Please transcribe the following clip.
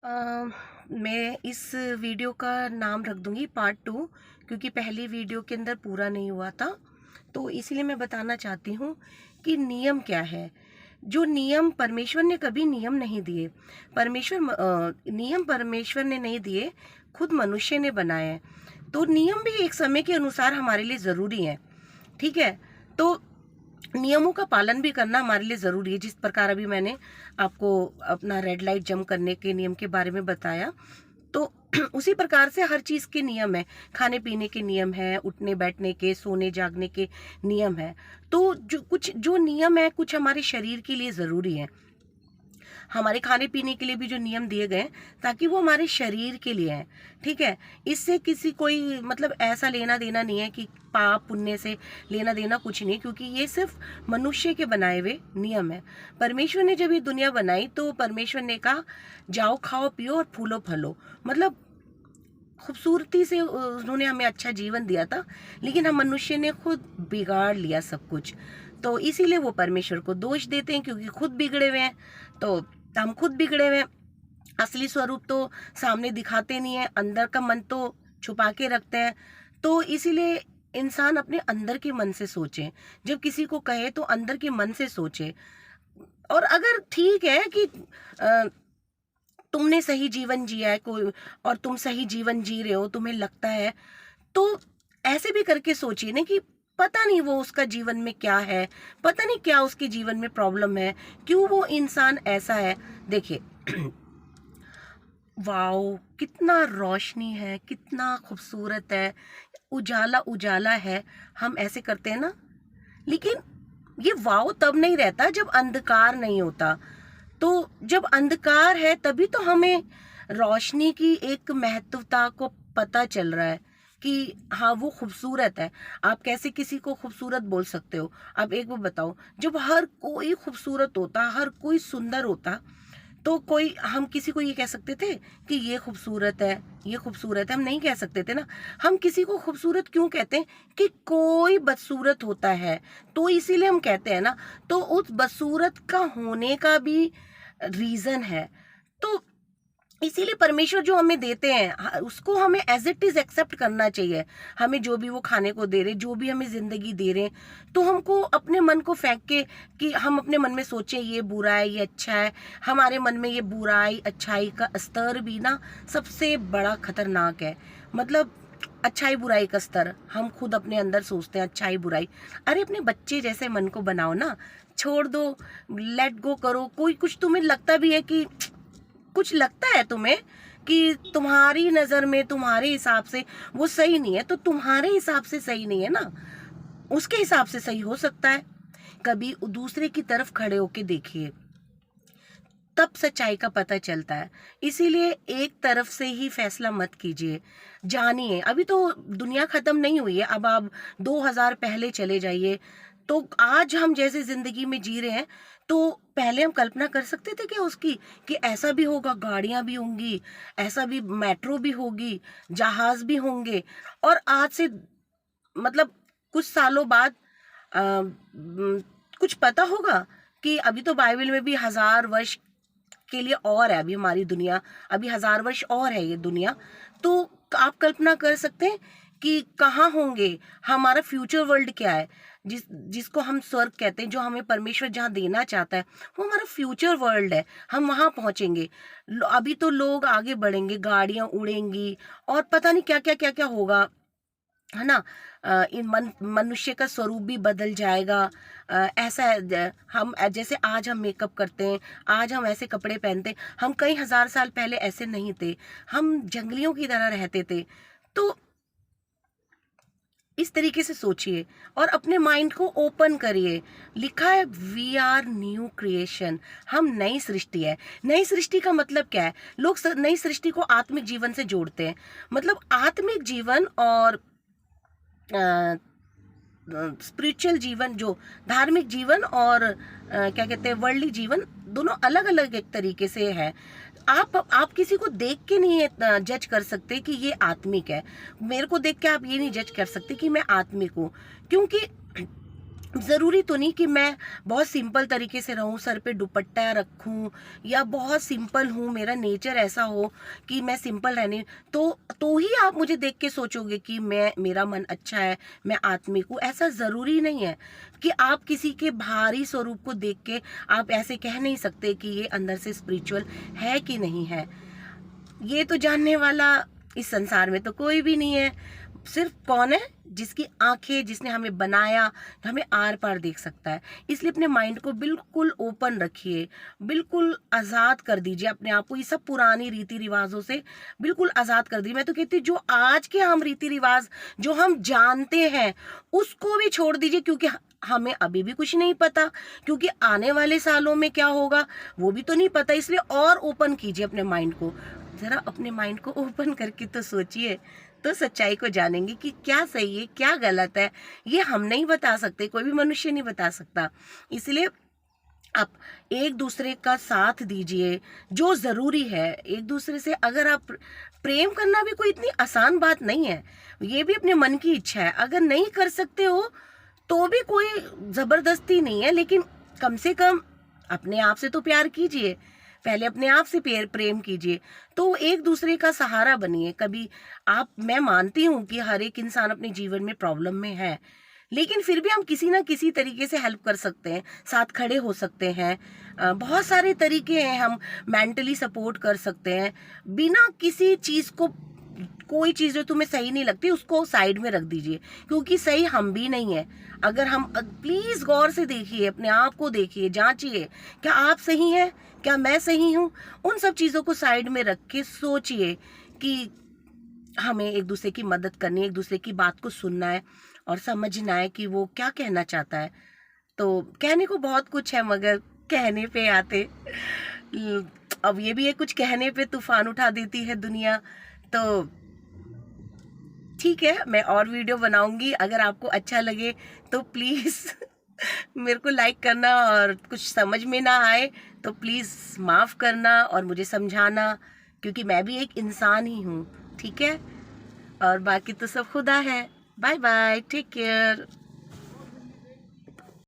अ, मैं इस वीडियो का नाम रख दूंगी पार्ट 2, क्योंकि पहली वीडियो के अंदर पूरा नहीं हुआ था। तो इसीलिए मैं बताना चाहती हूँ कि नियम क्या है। जो नियम परमेश्वर ने कभी नियम नहीं दिए। नियम परमेश्वर ने नहीं दिए, खुद मनुष्य ने बनाए हैं। तो नियम भी एक समय के अनुसार हमारे लिए ज़रूरी है। ठीक है। तो नियमों का पालन भी करना हमारे लिए ज़रूरी है। जिस प्रकार अभी मैंने आपको अपना रेड लाइट जंप करने के नियम के बारे में बताया, तो उसी प्रकार से हर चीज़ के नियम है। खाने पीने के नियम है, उठने बैठने के, सोने जागने के नियम है। तो जो नियम है, कुछ हमारे शरीर के लिए ज़रूरी है। हमारे खाने पीने के लिए भी जो नियम दिए गए हैं, ताकि वो हमारे शरीर के लिए हैं। ठीक है। इससे किसी कोई मतलब ऐसा लेना देना नहीं है कि पाप पुण्य से लेना देना कुछ नहीं, क्योंकि ये सिर्फ मनुष्य के बनाए हुए नियम है। परमेश्वर ने जब ये दुनिया बनाई तो परमेश्वर ने कहा, जाओ खाओ पियो और फूलो फलो। मतलब खूबसूरती से उन्होंने हमें अच्छा जीवन दिया था, लेकिन हम मनुष्य ने खुद बिगाड़ लिया सब कुछ। तो इसीलिए वो परमेश्वर को दोष देते हैं, क्योंकि खुद बिगड़े हुए हैं। तो हम खुद बिगड़े हुए हैं। असली स्वरूप तो सामने दिखाते नहीं है, अंदर का मन तो छुपा के रखते हैं। तो इसीलिए इंसान अपने अंदर के मन से सोचे। जब किसी को कहे तो अंदर के मन से सोचे। और अगर ठीक है कि अ, तुमने सही जीवन जिया है कोई, और तुम सही जीवन जी रहे हो, तुम्हें लगता है, तो ऐसे भी करके सोचिए ना कि पता नहीं वो उसका जीवन में क्या है, पता नहीं क्या उसके जीवन में प्रॉब्लम है, क्यों वो इंसान ऐसा है। देखिए, वाओ कितना रोशनी है, कितना खूबसूरत है, उजाला उजाला है, हम ऐसे करते हैं ना। लेकिन ये वाओ तब नहीं रहता जब अंधकार नहीं होता। तो जब अंधकार है तभी तो हमें रोशनी की एक महत्वता को पता चल रहा है कि हाँ वो खूबसूरत है। आप कैसे किसी को खूबसूरत बोल सकते हो? आप एक बार बताओ, जब हर कोई खूबसूरत होता, हर कोई सुंदर होता, तो कोई हम किसी को ये कह सकते थे कि ये खूबसूरत है, ये खूबसूरत है? हम नहीं कह सकते थे ना। हम किसी को खूबसूरत क्यों कहते हैं? कि कोई बदसूरत होता है, तो इसीलिए हम कहते हैं ना। तो उस बदसूरत का होने का भी रीजन है। तो इसीलिए परमेश्वर जो हमें देते हैं, उसको हमें एज इट इज एक्सेप्ट करना चाहिए। हमें जो भी वो खाने को दे रहे, जो भी हमें जिंदगी दे रहे हैं, तो हमको अपने मन को फेंक के कि हम अपने मन में सोचें ये बुरा है ये अच्छा है। हमारे मन में ये बुराई अच्छाई का स्तर भी ना सबसे बड़ा खतरनाक है। मतलब अच्छाई बुराई का स्तर हम खुद अपने अंदर सोचते हैं, अच्छाई बुराई। अरे अपने बच्चे जैसे मन को बनाओ ना, छोड़ दो, लेट गो करो। कोई कुछ तुम्हें लगता भी है कि कुछ लगता है तुम्हें कि तुम्हारी नजर में तुम्हारे हिसाब से वो सही नहीं है, तो तुम्हारे हिसाब से सही नहीं है ना, उसके हिसाब से सही हो सकता है। कभी दूसरे की तरफ खड़े होके देखिए, तब सच्चाई का पता चलता है। इसीलिए एक तरफ से ही फैसला मत कीजिए, जानिए। अभी तो दुनिया खत्म नहीं हुई है। अब आप 2000 पहले चले जाइए, तो आज हम जैसे जिंदगी में जी रहे हैं, तो पहले हम कल्पना कर सकते थे क्या उसकी, कि ऐसा भी होगा, गाड़ियां भी होंगी, ऐसा भी मेट्रो भी होगी, जहाज भी होंगे। और आज से मतलब कुछ सालों बाद कुछ पता होगा कि अभी तो बाइबल में भी 1000 वर्ष के लिए और है अभी हमारी दुनिया, अभी 1000 वर्ष और है ये दुनिया। तो आप कल्पना कर सकते हैं कि कहाँ होंगे, हमारा फ्यूचर वर्ल्ड क्या है, जिसको हम स्वर्ग कहते हैं, जो हमें परमेश्वर जहाँ देना चाहता है, वो हमारा फ्यूचर वर्ल्ड है। हम वहां पहुंचेंगे। अभी तो लोग आगे बढ़ेंगे, गाड़ियां उड़ेंगी, और पता नहीं क्या क्या क्या क्या होगा, है ना। इन मनुष्य का स्वरूप भी बदल जाएगा। ऐसा है, हम जैसे आज हम मेकअप करते हैं, आज हम ऐसे कपड़े पहनते हैं, हम कई हजार साल पहले ऐसे नहीं थे। हम जंगलियों की तरह रहते थे। तो इस तरीके से सोचिए और अपने माइंड को ओपन करिए। लिखा है वी आर न्यू क्रिएशन, हम नई सृष्टि है। नई सृष्टि का मतलब क्या है? लोग नई सृष्टि को आत्मिक जीवन से जोड़ते हैं। मतलब आत्मिक जीवन और स्पिरिचुअल जीवन, जो धार्मिक जीवन और क्या कहते हैं वर्ldly जीवन, दोनों अलग अलग एक तरीके से है। आप किसी को देख के नहीं जज कर सकते कि ये आत्मिक है। मेरे को देख के आप ये नहीं जज कर सकते कि मैं आत्मिक हूँ, क्योंकि ज़रूरी तो नहीं कि मैं बहुत सिंपल तरीके से रहूं, सर पे दुपट्टा रखूं, या बहुत सिंपल हूं, मेरा नेचर ऐसा हो कि मैं सिंपल रहने, तो ही आप मुझे देख के सोचोगे कि मेरा मन अच्छा है, मैं आत्मिक हूँ। ऐसा ज़रूरी नहीं है कि आप किसी के बाहरी स्वरूप को देख के आप ऐसे कह नहीं सकते कि ये अंदर से स्पिरिचुअल है कि नहीं है। ये तो जानने वाला इस संसार में तो कोई भी नहीं है। सिर्फ कौन है? जिसकी आंखें, जिसने हमें बनाया, हमें आर पार देख सकता है। इसलिए अपने माइंड को बिल्कुल ओपन रखिए, बिल्कुल आज़ाद कर दीजिए अपने आप को ये सब पुरानी रीति रिवाजों से, बिल्कुल आज़ाद कर दीजिए। मैं तो कहती हूँ जो आज के हम रीति रिवाज जो हम जानते हैं उसको भी छोड़ दीजिए, क्योंकि हमें अभी भी कुछ नहीं पता, क्योंकि आने वाले सालों में क्या होगा वो भी तो नहीं पता। इसलिए और ओपन कीजिए अपने माइंड को, ज़रा अपने माइंड को ओपन करके तो सोचिए, तो सच्चाई को जानेंगे कि क्या सही है क्या गलत है। ये हम नहीं बता सकते, कोई भी मनुष्य नहीं बता सकता। इसलिए आप एक दूसरे का साथ दीजिए जो ज़रूरी है। एक दूसरे से अगर आप प्रेम करना भी कोई इतनी आसान बात नहीं है, ये भी अपने मन की इच्छा है। अगर नहीं कर सकते हो तो भी कोई ज़बरदस्ती नहीं है, लेकिन कम से कम अपने आप से तो प्यार कीजिए, पहले अपने आप से प्रेम कीजिए, तो एक दूसरे का सहारा बनिए। कभी मैं मानती हूँ कि हर एक इंसान अपने जीवन में प्रॉब्लम में है, लेकिन फिर भी हम किसी ना किसी तरीके से हेल्प कर सकते हैं, साथ खड़े हो सकते हैं। बहुत सारे तरीके हैं, हम मेंटली सपोर्ट कर सकते हैं बिना किसी चीज़ को। कोई चीज़ जो तुम्हें सही नहीं लगती उसको साइड में रख दीजिए, क्योंकि सही हम भी नहीं है। अगर हम प्लीज़ गौर से देखिए, अपने आप को देखिए, जांचिए, क्या आप सही हैं, क्या मैं सही हूँ। उन सब चीज़ों को साइड में रख के सोचिए कि हमें एक दूसरे की मदद करनी है, एक दूसरे की बात को सुनना है और समझना है कि वो क्या कहना चाहता है। तो कहने को बहुत कुछ है, मगर कहने पे आते अब ये भी है, कुछ कहने पे तूफान उठा देती है दुनिया। तो ठीक है, मैं और वीडियो बनाऊंगी। अगर आपको अच्छा लगे तो प्लीज़ मेरे को लाइक करना, और कुछ समझ में ना आए तो प्लीज़ माफ़ करना और मुझे समझाना, क्योंकि मैं भी एक इंसान ही हूँ। ठीक है, और बाकी तो सब खुदा है। Bye bye, take care.